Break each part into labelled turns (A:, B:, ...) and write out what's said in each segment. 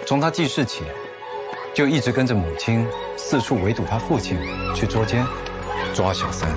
A: 从他记事起，就一直跟着母亲四处围堵他父亲，去捉奸，抓小三。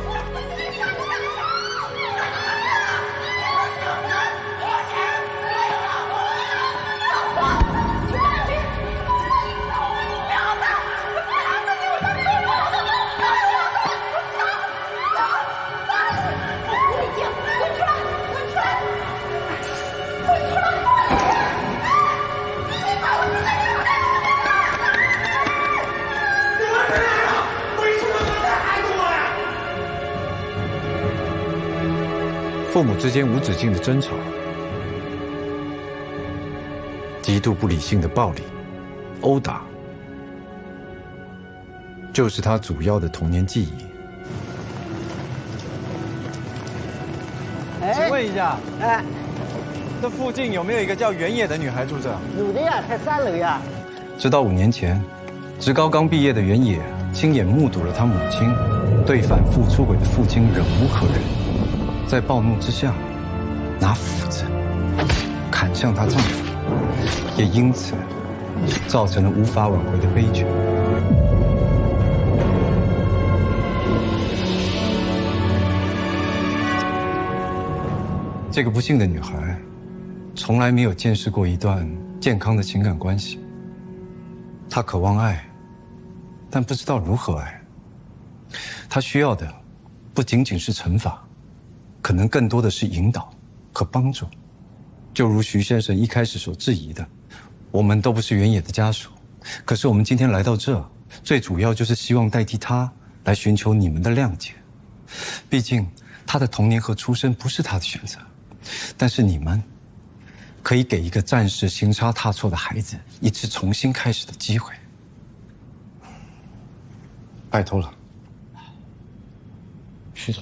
A: 父母之间无止境的争吵，极度不理性的暴力、殴打，就是他主要的童年记忆。
B: 请问一下，这附近有没有一个叫原野的女孩住着？
C: 有的呀，才3楼呀。
A: 直到5年前，职高刚毕业的原野亲眼目睹了他母亲对反复出轨的父亲忍无可忍。在暴怒之下，拿斧子砍向她丈夫，也因此造成了无法挽回的悲剧。这个不幸的女孩，从来没有见识过一段健康的情感关系。她渴望爱，但不知道如何爱。她需要的不仅仅是惩罚，可能更多的是引导和帮助。就如徐先生一开始所质疑的，我们都不是原野的家属，可是我们今天来到这，最主要就是希望代替他来寻求你们的谅解。毕竟他的童年和出身不是他的选择，但是你们可以给一个暂时行差踏错的孩子一次重新开始的机会。拜托了，
D: 徐总。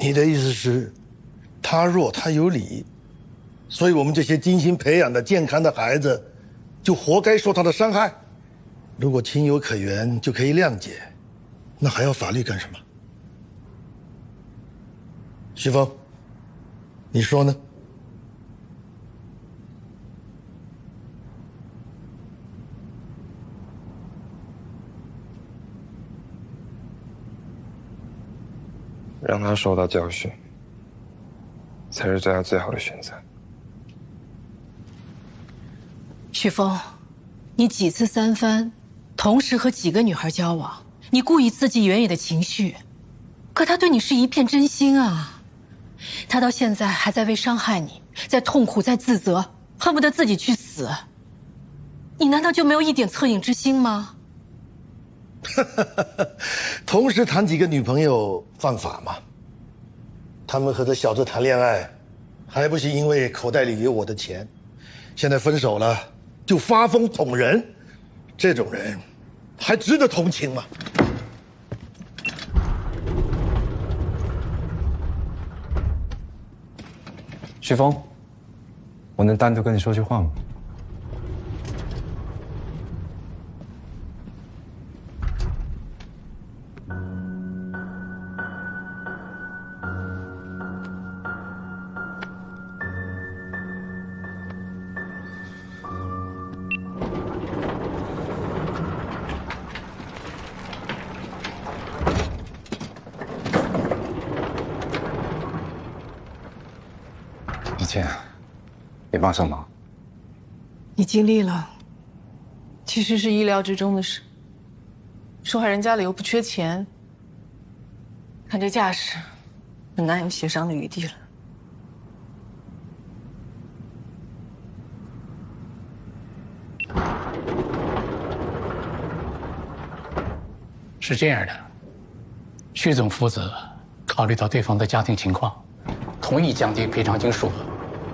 D: 你的意思是，他弱他有理，所以我们这些精心培养的健康的孩子，就活该受他的伤害？如果情有可原就可以谅解，那还要法律干什么？徐峰，你说呢？
E: 让他受到教训，才是对他最好的选择。
F: 许峰，你几次三番，同时和几个女孩交往，你故意刺激原野的情绪，可他对你是一片真心啊。他到现在还在为伤害你，在痛苦，在自责，恨不得自己去死。你难道就没有一点恻隐之心吗？
D: 同时谈几个女朋友犯法吗？他们和这小子谈恋爱，还不是因为口袋里有我的钱？现在分手了就发疯捅人，这种人还值得同情吗？
A: 徐峰，我能单独跟你说句话吗？以前别帮上忙。
G: 你尽力了，其实是意料之中的事。受害人家里又不缺钱，看这架势，很难有协商的余地了。
H: 是这样的，徐总负责考虑到对方的家庭情况，同意降低赔偿金数额，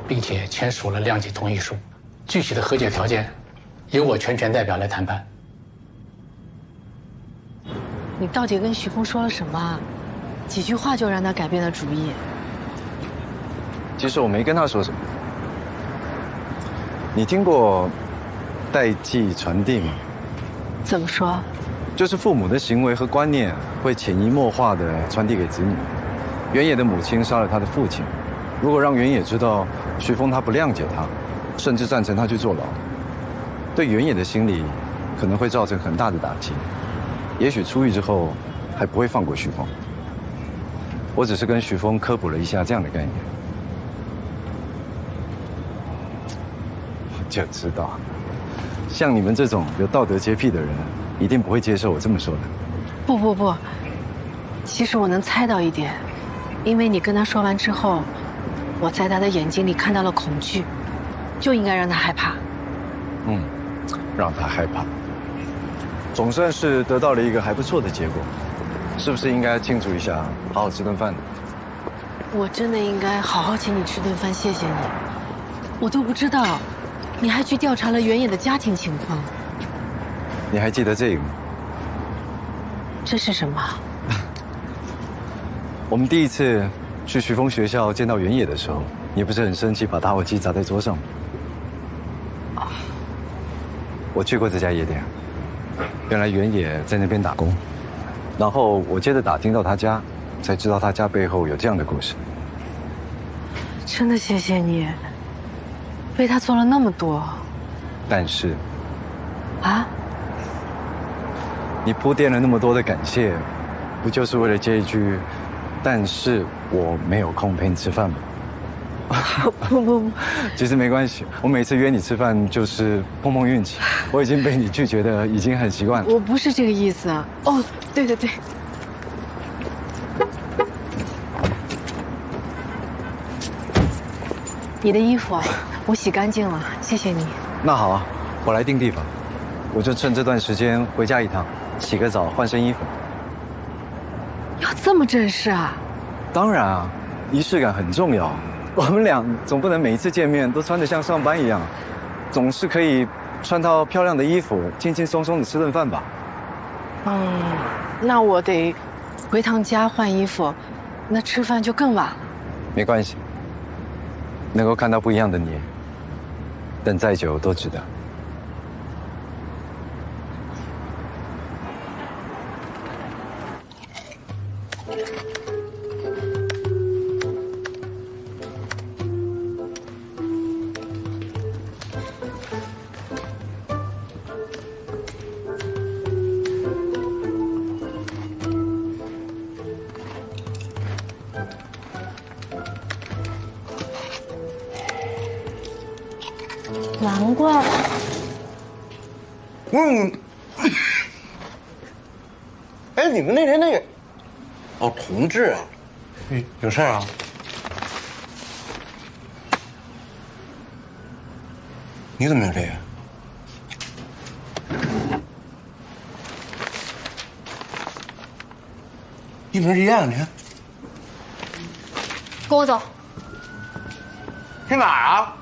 H: 并且签署了谅解同意书。具体的和解条件，由我全权代表来谈判。
F: 你到底跟许峰说了什么？几句话就让他改变了主意？
A: 其实我没跟他说什么。你听过代际传递吗？
F: 怎么说？
A: 就是父母的行为和观念会潜移默化地传递给子女。原野的母亲杀了他的父亲，如果让原野知道徐峰他不谅解他，甚至赞成他去坐牢，对原野的心理可能会造成很大的打击。也许出狱之后还不会放过徐峰。我只是跟徐峰科普了一下这样的概念。我就知道，像你们这种有道德洁癖的人，一定不会接受我这么说的。
F: 不，其实我能猜到一点，因为你跟他说完之后，我在他的眼睛里看到了恐惧，就应该让他害怕。
A: 让他害怕，总算是得到了一个还不错的结果，是不是应该庆祝一下，好好吃顿饭呢？
F: 我真的应该好好请你吃顿饭，谢谢你。我都不知道，你还去调查了原野的家庭情况。
A: 你还记得这个吗？
F: 这是什么？
A: 我们第一次去徐峰学校见到原野的时候，你不是很生气，把打火机砸在桌上吗？我去过这家夜店，原来原野在那边打工，然后我接着打听到他家，才知道他家背后有这样的故事。
F: 真的谢谢你，为他做了那么多。
A: 但是，
F: 啊？
A: 你铺垫了那么多的感谢，不就是为了接一句“但是我没有空陪你吃饭”吗？
F: 不，
A: 其实没关系，我每次约你吃饭就是碰碰运气，我已经被你拒绝的已经很习惯了。
F: 我不是这个意思啊。哦，对，你的衣服啊，我洗干净了，谢谢你。
A: 那好啊，我来定地方，我就趁这段时间回家一趟，洗个澡，换身衣服。
F: 要这么正式啊？
A: 当然啊，仪式感很重要。我们俩总不能每一次见面都穿得像上班一样，总是可以穿套漂亮的衣服，轻轻松松的吃顿饭吧。
F: 那我得回趟家换衣服，那吃饭就更晚了。
A: 没关系，能够看到不一样的你，等再久都值得。
F: 难怪。
C: 哎，你们那天那个，哦，同志啊，有事儿啊？你怎么有这个？一模一样，你看。
I: 跟我走。
C: 去哪儿啊？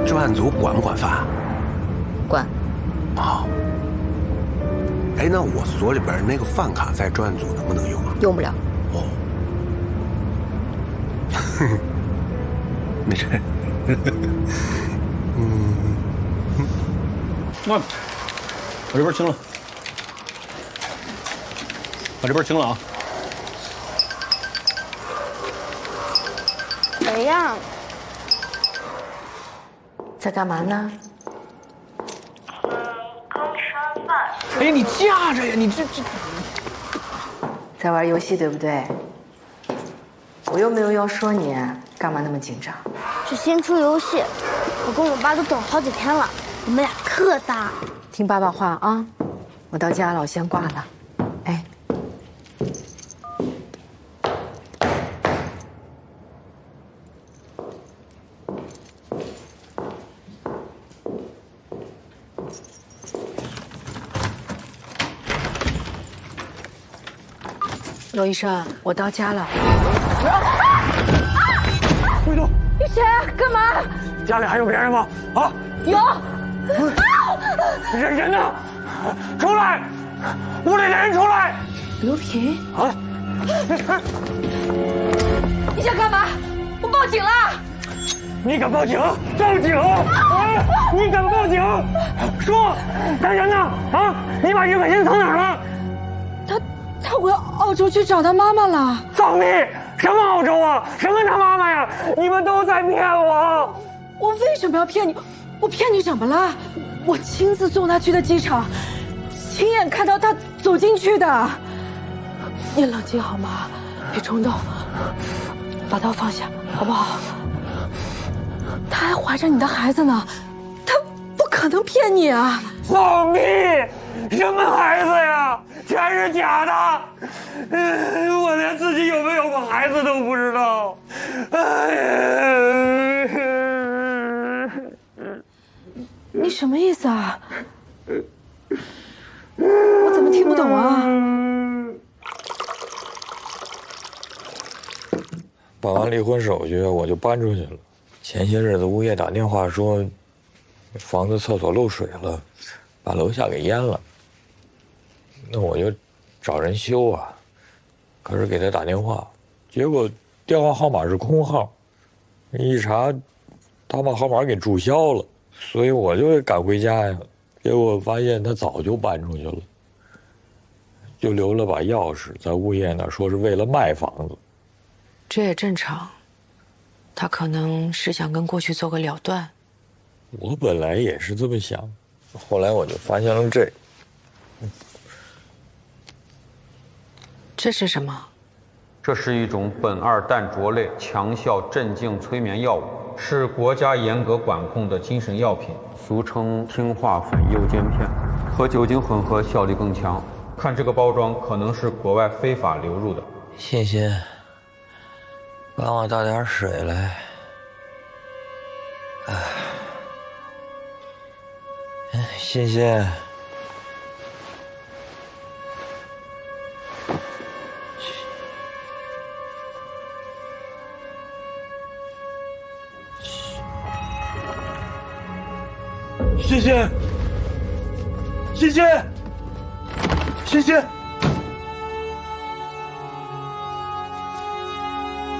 J: 专案组管不管饭？
I: 管。
J: 哦。哎，那我所里边那个饭卡在专案组能不能用啊？
I: 用不了。
J: 哦。没事。
H: 我这边清了，我这边清了啊。
I: 怎样？在干嘛呢？
K: 刚吃完饭。
H: 哎，你架着呀，你这。
I: 在玩游戏对不对？我又没有要说你，干嘛那么紧张？
K: 是新出游戏，我跟我爸都等好几天了，我们俩特搭。
I: 听爸爸话啊！我到家了，我先挂了。哎。罗医生，我到家了。
H: 慧茹，
I: 你谁啊？干嘛？
H: 家里还有别人吗？啊？
I: 有。
L: 人呢？出来！屋里的人出来！
F: 刘平
L: 啊！
F: 你想干嘛？我报警了！
L: 你敢报警？报警！啊！你敢报警？说，咱人呢？啊！你把于可欣藏哪儿了？
F: 他回澳洲去找他妈妈了。
L: 放屁！什么澳洲啊？什么他妈妈呀？你们都在骗我！
F: 我为什么要骗你？我骗你怎么了？我亲自送他去的机场，亲眼看到他走进去的。你冷静好吗？别冲动，把刀放下，好不好？他还怀着你的孩子呢，他不可能骗你啊！
L: 放屁！什么孩子呀？全是假的！我连自己有没有过孩子都不知道。哎呀！
F: 你什么意思啊？我怎么听不懂啊？
M: 办完离婚手续，我就搬出去了。前些日子物业打电话说，房子厕所漏水了，把楼下给淹了。那我就找人修啊，可是给他打电话，结果电话号码是空号，一查，他把号码给注销了，所以我就得赶回家呀。结果发现他早就搬出去了，就留了把钥匙在物业那，说是为了卖房子。
F: 这也正常，他可能是想跟过去做个了断。
M: 我本来也是这么想，后来我就发现了这。
F: 这是什么？
N: 这是一种苯二氮卓类强效镇静催眠药物，是国家严格管控的精神药品，俗称氰化粉诱奸片，和酒精混合效力更强。看这个包装，可能是国外非法流入的。
M: 欣欣，帮我倒点水来。欣欣。
D: 欣欣，欣欣，欣欣，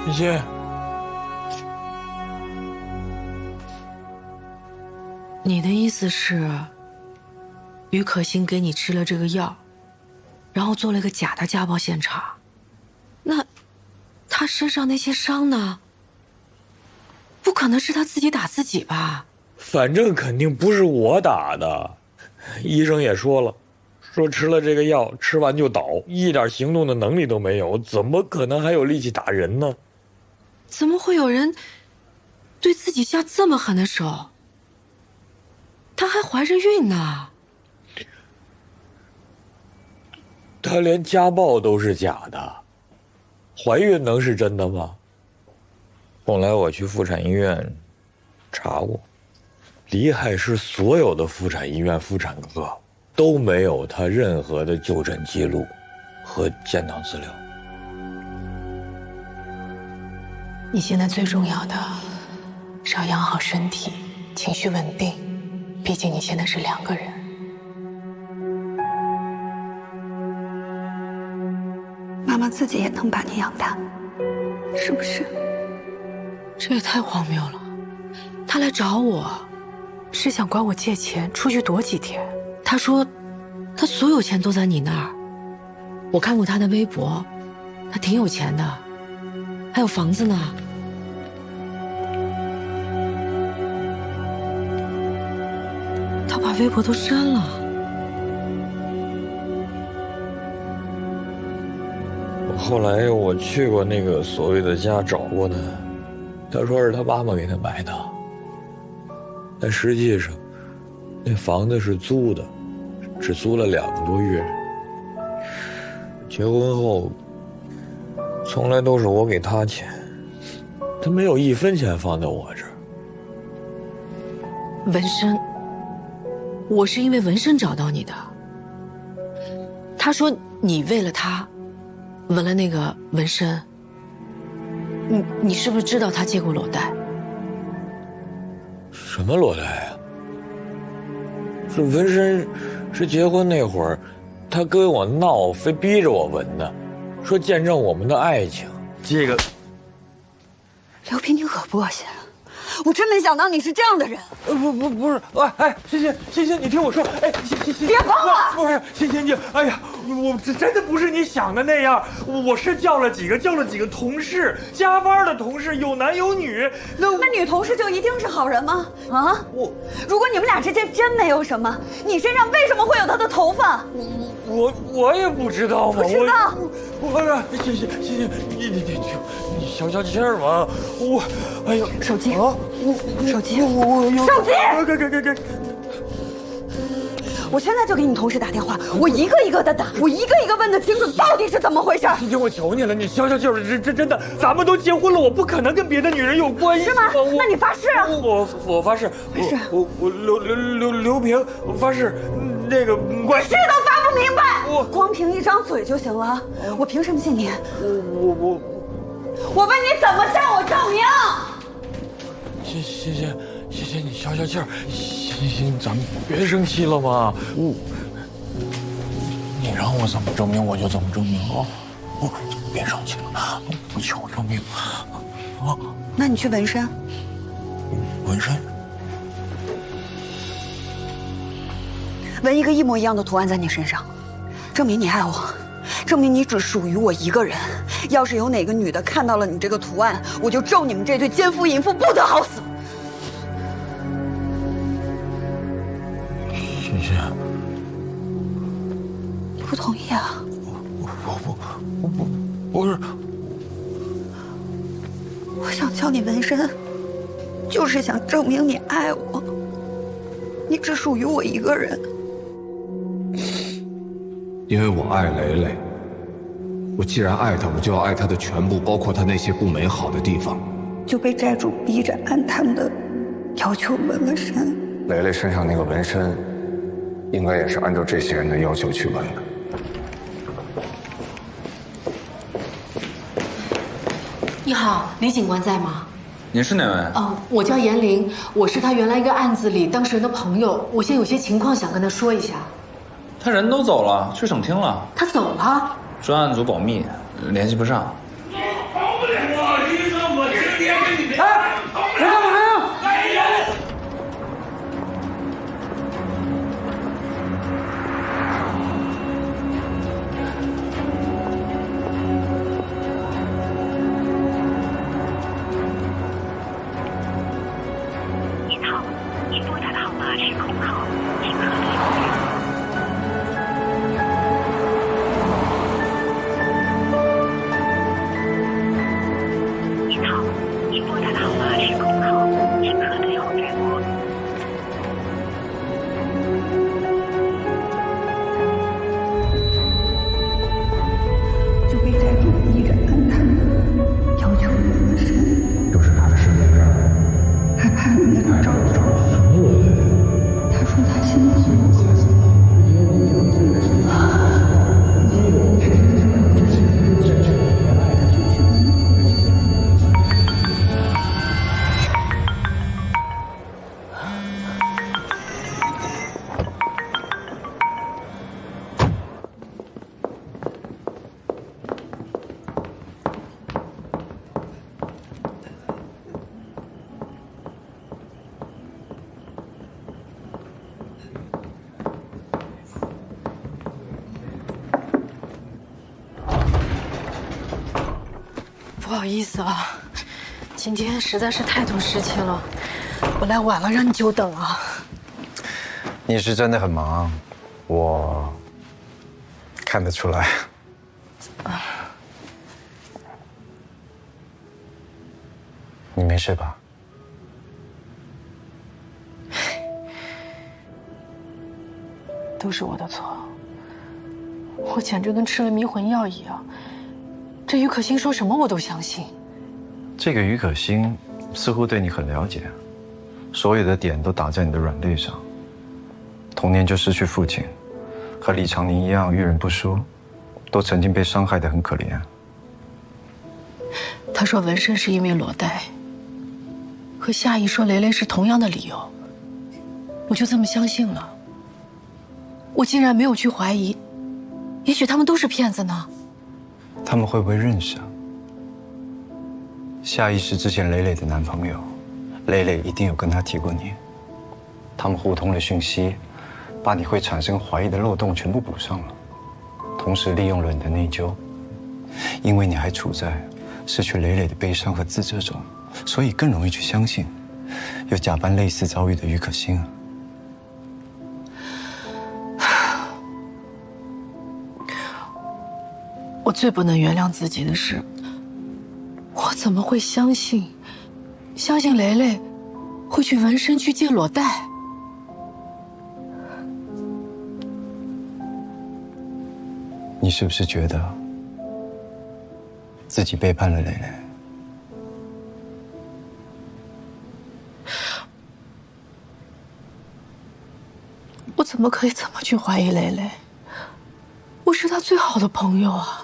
M: 欣欣，
F: 你的意思是，于可欣给你吃了这个药，然后做了一个假的家暴现场？那他身上那些伤呢？不可能是他自己打自己吧？
M: 反正肯定不是我打的，医生也说了，说吃了这个药，吃完就倒，一点行动的能力都没有，怎么可能还有力气打人呢？
F: 怎么会有人对自己下这么狠的手？她还怀着孕呢。
M: 她连家暴都是假的，怀孕能是真的吗？后来我去妇产医院查过。黎海市所有的妇产医院、妇产科都没有他任何的就诊记录和建档资料。
F: 你现在最重要的是要养好身体，情绪稳定。毕竟你现在是2个人。
O: 妈妈自己也能把你养大，是不是？
F: 这也太荒谬了。他来找我是想管我借钱出去躲几天。他说他所有钱都在你那儿，我看过他的微博，他挺有钱的，还有房子呢。他把微博都删了。
M: 后来我去过那个所谓的家找过他，他说是他妈妈给他买的，但实际上那房子是租的，只租了2个多月。结婚后从来都是我给他钱，他没有1分钱放在我这儿。
F: 纹身，我是因为纹身找到你的。他说你为了他纹了那个纹身，你是不是知道他借过裸贷？
M: 什么裸贷啊？这纹身是结婚那会儿，他跟我闹，非逼着我纹的，说见证我们的爱情。这个，
O: 刘平，你恶不恶心？我真没想到你是这样的人。
M: 不是，哎，欣，你听我说，哎，欣，
O: 别碰我！
M: 不是，欣姐，哎呀，我这真的不是你想的那样，我是叫了几个同事，加班的同事，有男有女。
O: 那女同事就一定是好人吗？啊，如果你们俩之间真没有什么，你身上为什么会有她的头发？
M: 我也不知道嘛，
O: 不知道。
M: 欣，你消消气儿吧，哎呦，
O: 手机
M: 啊，
O: 手机，
M: 手机，给。
O: 我现在就给你同事打电话，我一个一个的打，我一个一个问得清楚到底是怎么回事。
M: 欣，我求你了，你消消气儿，这真的，咱们都结婚了，我不可能跟别的女人有关系。
O: 是吗？那你发誓啊！
M: 我发誓，我刘平发誓，那个
O: 我誓都发不明白，光凭一张嘴就行了，我凭什么信你？我问你怎么向我证明？
M: 欣，你消消气儿，欣，咱们别生气了嘛。你让我怎么证明我就怎么证明啊！别生气了，我求证明啊！
O: 那你去纹身。
M: 纹身？
O: 纹一个一模一样的图案在你身上，证明你爱我，证明你只属于我一个人。要是有哪个女的看到了你这个图案，我就咒你们这对奸夫淫妇不得好死。
M: 欣，
O: 你不同意啊？
M: 不是，
O: 我想叫你纹身，就是想证明你爱我，你只属于我一个人。
P: 因为我爱蕾蕾，我既然爱她，我就要爱她的全部，包括她那些不美好的地方。
O: 就被债主逼着按他们的要求纹了身。
P: 蕾蕾身上那个纹身，应该也是按照这些人的要求去纹的。
F: 你好，李警官在吗？
N: 您是哪位？
F: 哦，我叫严玲，我是他原来一个案子里当事人的朋友，我现在有些情况想跟他说一下。
N: 他人都走了，去省厅了。
F: 他走了？
N: 专案组保密，联系不上。
L: 干嘛呀？
Q: 您好，您拨打的号码是空号，请核对后面。您好，您拨打的号码是空号，请核对后再拨。
O: 就被债主逼着按他们的要求纹了身。
P: 又是他的身份证，
O: 还拍了那个照片。他说他心疼我。
F: 不好意思啊，今天实在是太多事情了，我来晚了，让你久等了。
A: 你是真的很忙，我看得出来。你没事吧？
F: 都是我的错，我简直跟吃了迷魂药一样。这于可欣说什么我都相信。
A: 这个于可欣似乎对你很了解，所有的点都打在你的软肋上。童年就失去父亲，和李长宁一样遇人不淑，都曾经被伤害得很可怜。
F: 他说纹身是因为裸贷，和夏意说蕾蕾是同样的理由，我就这么相信了。我竟然没有去怀疑，也许他们都是骗子呢。
A: 他们会不会认识啊？夏意是之前磊磊的男朋友，磊磊一定有跟他提过你，他们互通了讯息，把你会产生怀疑的漏洞全部补上了，同时利用了你的内疚，因为你还处在失去磊磊的悲伤和自责中，所以更容易去相信有假扮类似遭遇的于可欣啊。
F: 我最不能原谅自己的是，我怎么会相信磊磊会去纹身去借裸贷？
A: 你是不是觉得自己背叛了磊磊？
F: 我怎么可以这么去怀疑磊磊？我是他最好的朋友啊！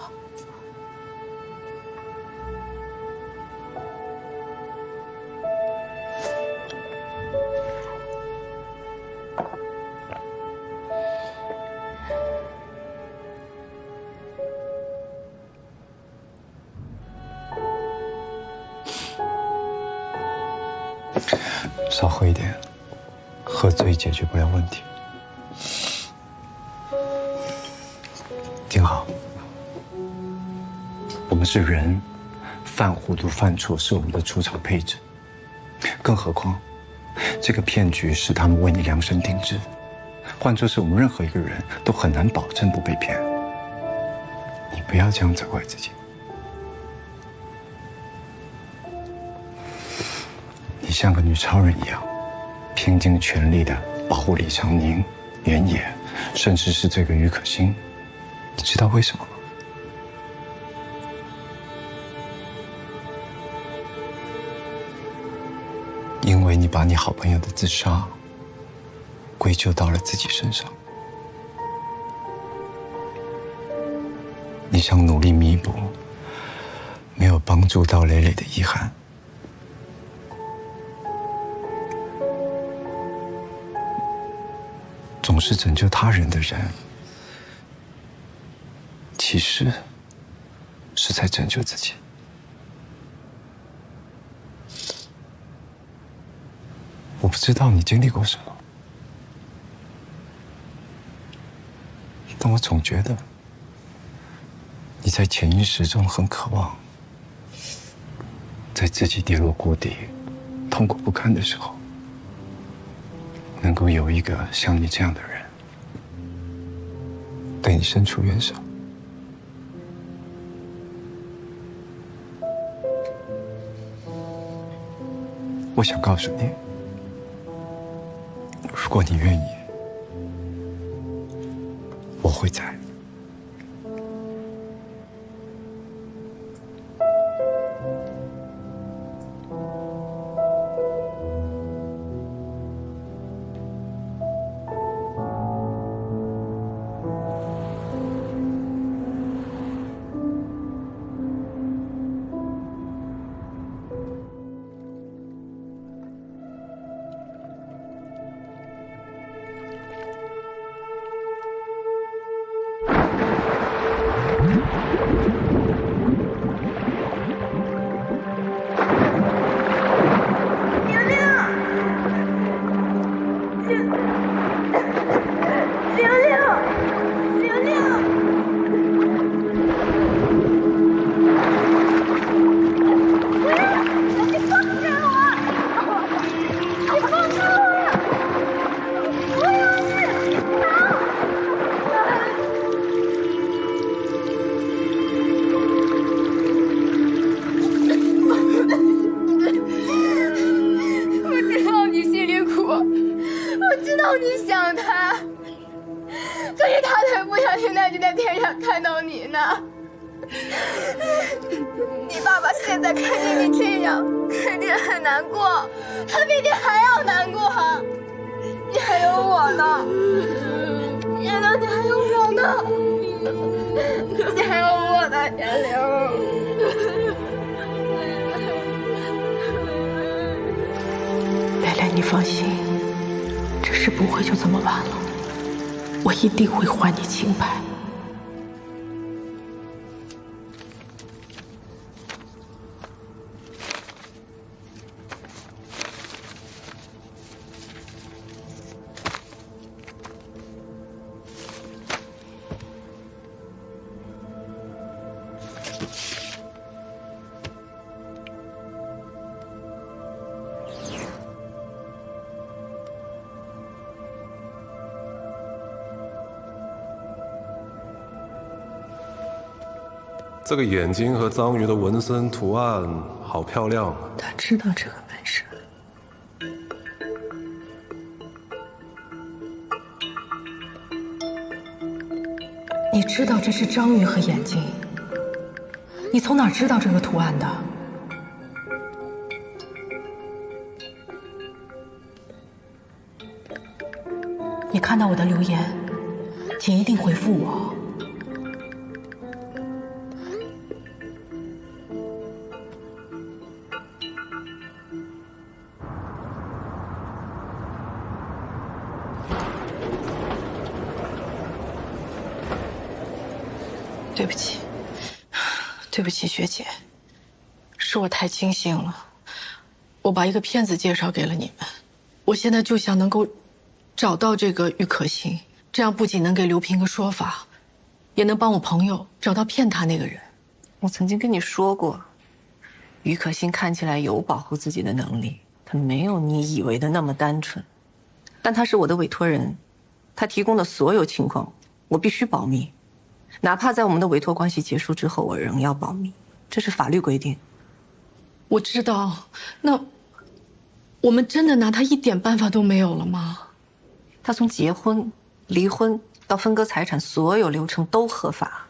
A: 少喝一点，喝醉解决不了问题。挺好，我们是人，犯糊涂犯错是我们的出场配置。更何况，这个骗局是他们为你量身定制的，换作是我们任何一个人都很难保证不被骗。你不要这样责怪自己。你像个女超人一样，拼尽全力的保护李长宁、原野，甚至是这个于可欣。你知道为什么吗？因为你把你好朋友的自杀归咎到了自己身上，你想努力弥补没有帮助到磊磊的遗憾。总是拯救他人的人，其实是在拯救自己。我不知道你经历过什么，但我总觉得你在潜意识中很渴望，在自己跌落谷底、痛苦不堪的时候，能够有一个像你这样的人对你伸出援手。我想告诉你，如果你愿意，我会在。
K: 你爸爸现在看见你这样，肯定很难过，他比你还要难过。你还有我呢，颜良，你还有我呢，你还有我呢，颜良。
F: 蕾蕾，你放心，这事不会就这么完了。我一定会还你清白。
R: 这个眼睛和章鱼的纹身图案好漂亮啊！
F: 他知道这个纹身。你知道这是章鱼和眼睛？你从哪儿知道这个图案的？你看到我的留言，请一定回复我。对不起，对不起，学姐，是我太轻信了。我把一个骗子介绍给了你们，我现在就想能够找到这个郁可欣，这样不仅能给刘平个说法，也能帮我朋友找到骗他那个人。
G: 我曾经跟你说过，郁可欣看起来有保护自己的能力，她没有你以为的那么单纯。但她是我的委托人，她提供的所有情况我必须保密。哪怕在我们的委托关系结束之后，我仍要保密，这是法律规定。
F: 我知道，那我们真的拿他一点办法都没有了吗？
G: 他从结婚、离婚到分割财产，所有流程都合法，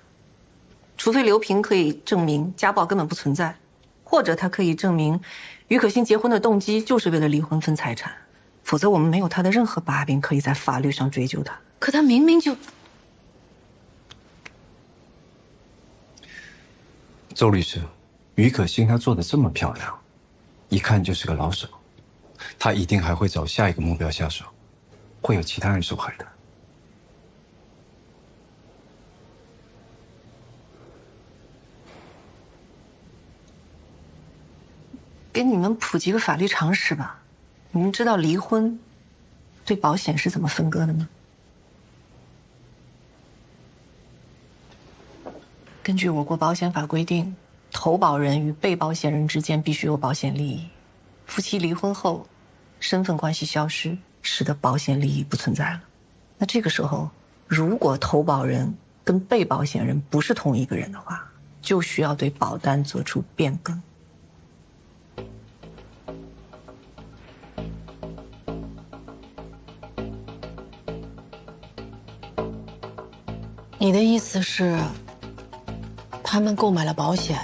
G: 除非刘平可以证明家暴根本不存在，或者他可以证明郁可欣结婚的动机就是为了离婚分财产，否则我们没有他的任何把柄可以在法律上追究他。
F: 可他明明就……
A: 周律师，郁可欣她做的这么漂亮，一看就是个老手，她一定还会找下一个目标下手，会有其他人受害的。
G: 给你们普及个法律常识吧，你们知道离婚对保险是怎么分割的吗？根据我国保险法规定，投保人与被保险人之间必须有保险利益。夫妻离婚后，身份关系消失，使得保险利益不存在了。那这个时候，如果投保人跟被保险人不是同一个人的话，就需要对保单做出变更。
F: 你的意思是，他们购买了保险，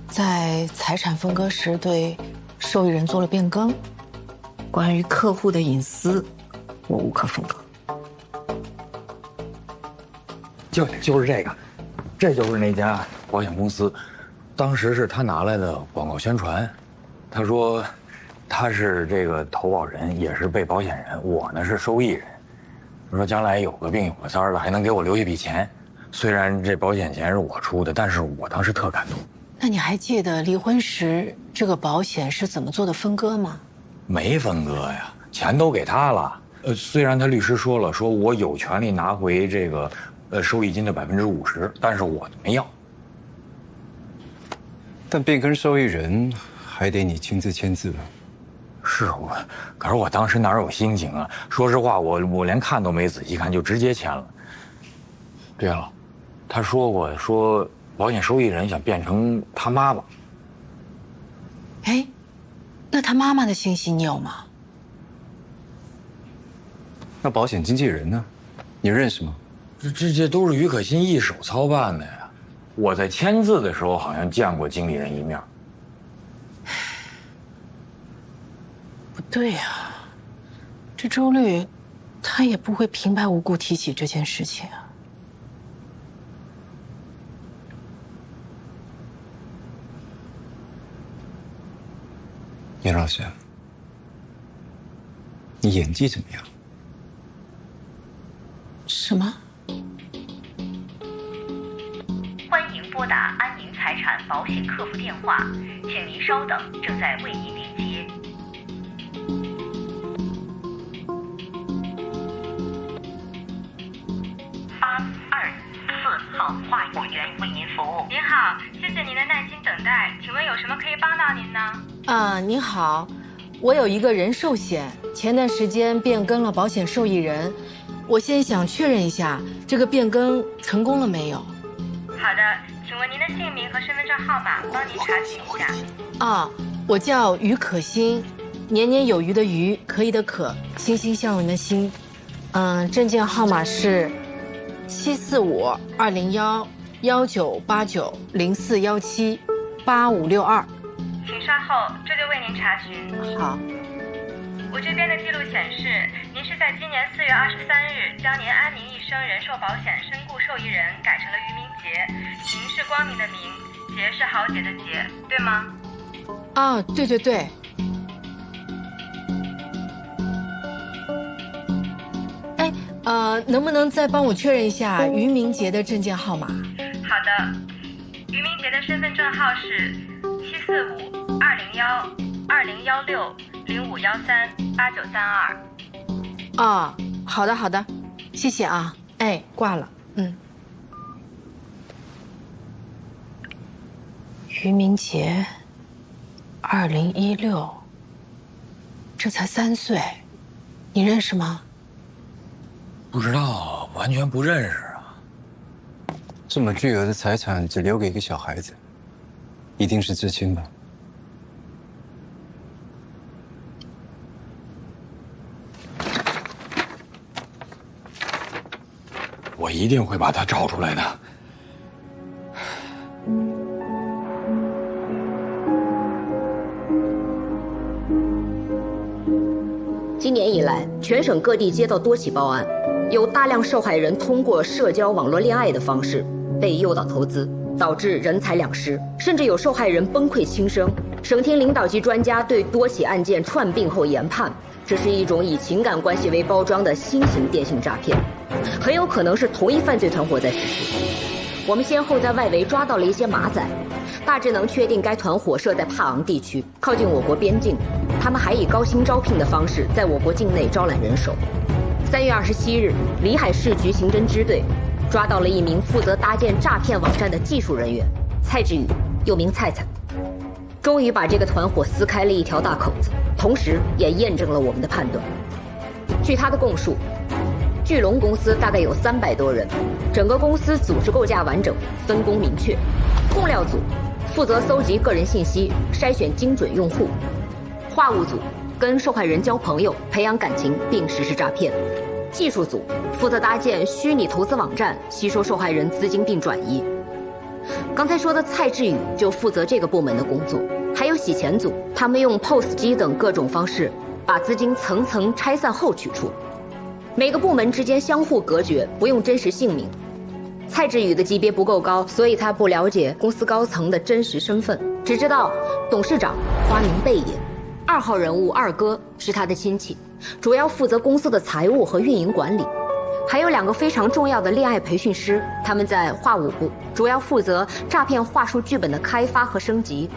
F: 在财产分割时对受益人做了变更？
G: 关于客户的隐私，我无可奉告。
M: 就是这个，这就是那家保险公司，当时是他拿来的广告宣传。他说他是这个投保人，也是被保险人，我呢是受益人。他说将来有个病有个灾了，还能给我留一笔钱。虽然这保险钱是我出的，但是我当时特感动。
F: 那你还记得离婚时这个保险是怎么做的分割吗？
M: 没分割呀，钱都给他了。虽然他律师说了，说我有权利拿回这个收益金的50%，但是我没要。
A: 但变更受益人还得你亲自签字。
M: 是我，可是我当时哪有心情啊？说实话，我连看都没仔细看，就直接签了。对了，他说过，说保险受益人想变成他妈妈。
F: 哎，那他妈妈的信息你有吗？
A: 那保险经纪人呢？你认识吗？
M: 这都是郁可欣一手操办的呀。我在签字的时候好像见过经理人一面。
F: 不对呀，这周律，他也不会平白无故提起这件事情啊。
A: 严老师，你演技怎么样？
F: 什么？
Q: 欢迎拨打安宁财产保险客服电话，请您稍等，正在为您连接。824号话务员为您服务。
K: 您好，谢谢您的耐心等待，请问有什么可以帮到您呢？
F: 您好，我有一个人寿险，前段时间变更了保险受益人，我先想确认一下这个变更成功了没有。
K: 好的，请问您的姓名和身份证号码，帮您查询一下。
F: 我叫于可欣，年年有余的余，可以的可，欣欣向荣的欣。证件号码是745-201-1989-0417-8562。
K: 请稍后，这就为您查询。
F: 好。
K: 我这边的记录显示，您是在今年4月23日将您安宁一生人寿保险身故受益人改成了于明杰，明是光明的明，杰是豪杰的杰，对吗？
F: 对对对。能不能再帮我确认一下于明杰的证件号码？
K: 好的，于明杰的身份证号是745-201-2016-0513-8932。
F: 好的好的，谢谢啊。挂了。于明杰，2016，这才3岁，你认识吗？
M: 不知道，完全不认识啊。
A: 这么巨额的财产只留给一个小孩子，一定是至亲吧？
P: 我一定会把他找出来的。
S: 今年以来，全省各地接到多起报案，有大量受害人通过社交网络恋爱的方式被诱导投资，导致人财两失，甚至有受害人崩溃轻生。省厅领导级专家对多起案件串并后研判，这是一种以情感关系为包装的新型电信诈骗，很有可能是同一犯罪团伙在实施。我们先后在外围抓到了一些马仔，大致能确定该团伙设在帕昂地区，靠近我国边境。他们还以高薪招聘的方式在我国境内招揽人手。3月27日，里海市局刑侦支队抓到了一名负责搭建诈骗网站的技术人员蔡志宇，又名菜菜，终于把这个团伙撕开了一条大口子，同时也验证了我们的判断。据他的供述，巨龙公司大概有300多人，整个公司组织构架完整，分工明确。供料组负责搜集个人信息，筛选精准用户；话务组跟受害人交朋友，培养感情并实施诈骗；技术组负责搭建虚拟投资网站，吸收受害人资金并转移。刚才说的蔡志宇就负责这个部门的工作。还有洗钱组，他们用 POS 机等各种方式把资金层层拆散后取出。每个部门之间相互隔绝，不用真实姓名。蔡志宇的级别不够高，所以他不了解公司高层的真实身份，只知道董事长花名贝爷，2号人物二哥是他的亲戚，主要负责公司的财务和运营管理。还有2个非常重要的恋爱培训师，他们在话务部，主要负责诈骗话术剧本的开发和升级。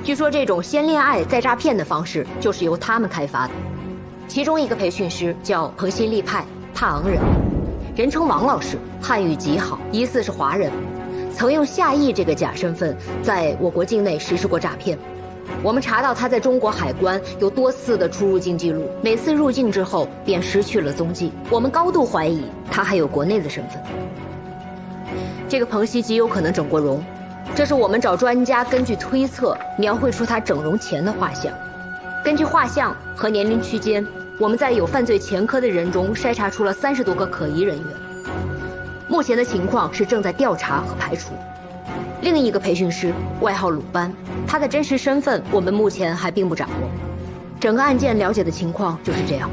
S: 据说这种先恋爱再诈骗的方式就是由他们开发的。其中一个培训师叫彭新立派，帕昂人，人称王老师，汉语极好，疑似是华人，曾用夏毅这个假身份在我国境内实施过诈骗。我们查到他在中国海关有多次的出入境记录，每次入境之后便失去了踪迹。我们高度怀疑他还有国内的身份。这个彭西极有可能整过容，这是我们找专家根据推测描绘出他整容前的画像。根据画像和年龄区间，我们在有犯罪前科的人中筛查出了30多个可疑人员。目前的情况是正在调查和排除。另一个培训师外号鲁班，他的真实身份我们目前还并不掌握。整个案件了解的情况就是这样。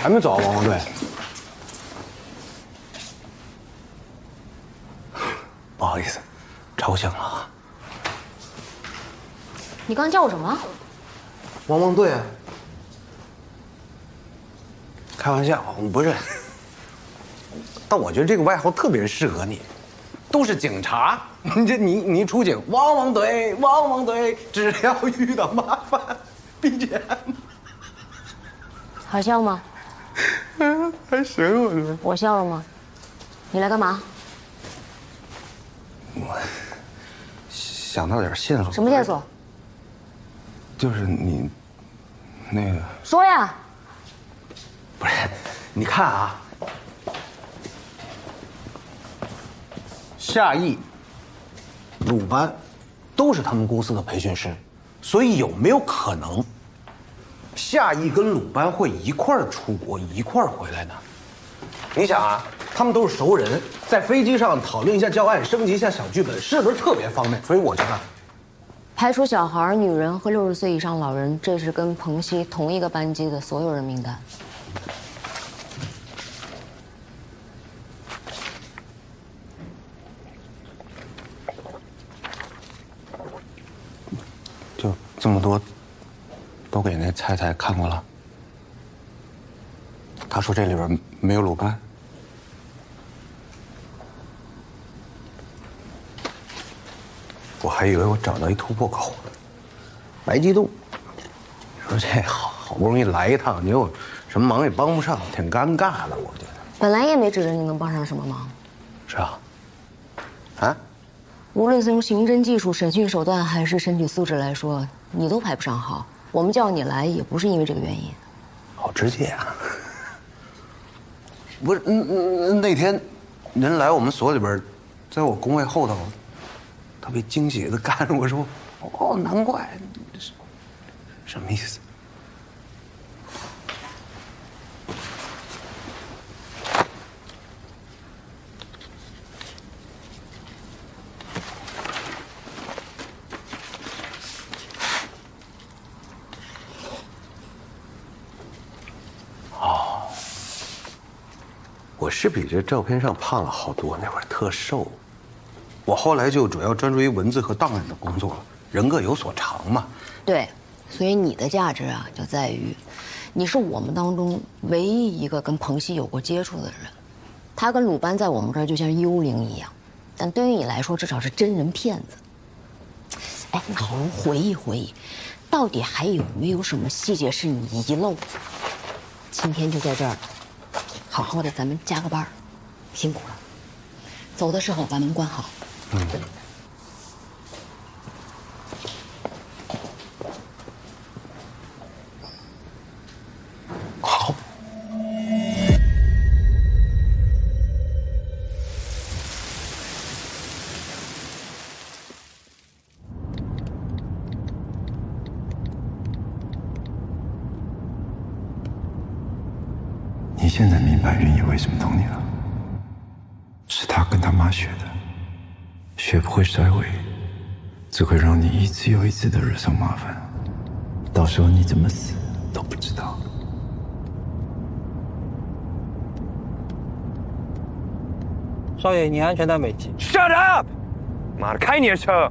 C: 还没走啊，汪汪队。不好意思，吵醒了啊。
S: 你刚叫我什么？
C: 汪汪队啊。开玩笑，不是。但我觉得这个外号特别适合你，都是警察。你一出警，汪汪队，汪汪队，只要遇到麻烦，BGM。
S: 好笑吗？
C: 还行，我觉得。
S: 我笑了吗？你来干嘛？
C: 我想到点线索。
S: 什么线索？
C: 就是你，那个。
S: 说呀。
C: 不是，你看啊，夏意、鲁班都是他们公司的培训师，所以有没有可能，夏意跟鲁班会一块儿出国，一块儿回来呢？你想啊，他们都是熟人，在飞机上讨论一下教案，升级一下小剧本，是不是特别方便？所以我觉得，
S: 排除小孩、女人和60岁以上老人，这是跟彭曦同一个班机的所有人名单。
C: 就这么多，都给那菜菜看过了。他说这里边没有鲁班。我还以为我找到一突破口呢，白激动。你说这好不容易来一趟，你又什么忙也帮不上，挺尴尬的。我觉得
S: 本来也没指着你能帮上什么忙。
C: 是啊。啊？
S: 无论从刑侦技术、审讯手段还是身体素质来说，你都排不上号。我们叫你来也不是因为这个原因。
C: 好直接啊！不是，那天您来我们所里边，在我工位后头，特别惊喜的看着我说：“哦，难怪，什么意思？”我是比这照片上胖了好多，那会儿特瘦。我后来就主要专注于文字和档案的工作了，人各有所长嘛。
S: 对，所以你的价值啊，就在于，你是我们当中唯一一个跟彭曦有过接触的人。他跟鲁班在我们这儿就像幽灵一样，但对于你来说，至少是真人骗子。哎，你好好回忆回忆，到底还有没有什么细节是你遗漏的？今天就在这儿了。好好的，咱们加个班，辛苦了。走的时候把门关好。
C: 好。
A: 你现在明白云野为什么捅你了？是他跟他妈学的，学不会甩尾，只会让你一次又一次的惹上麻烦，到时候你怎么死都不知道。
L: 少爷，你安全带没系。
E: Shut up！ 妈的，开你的车！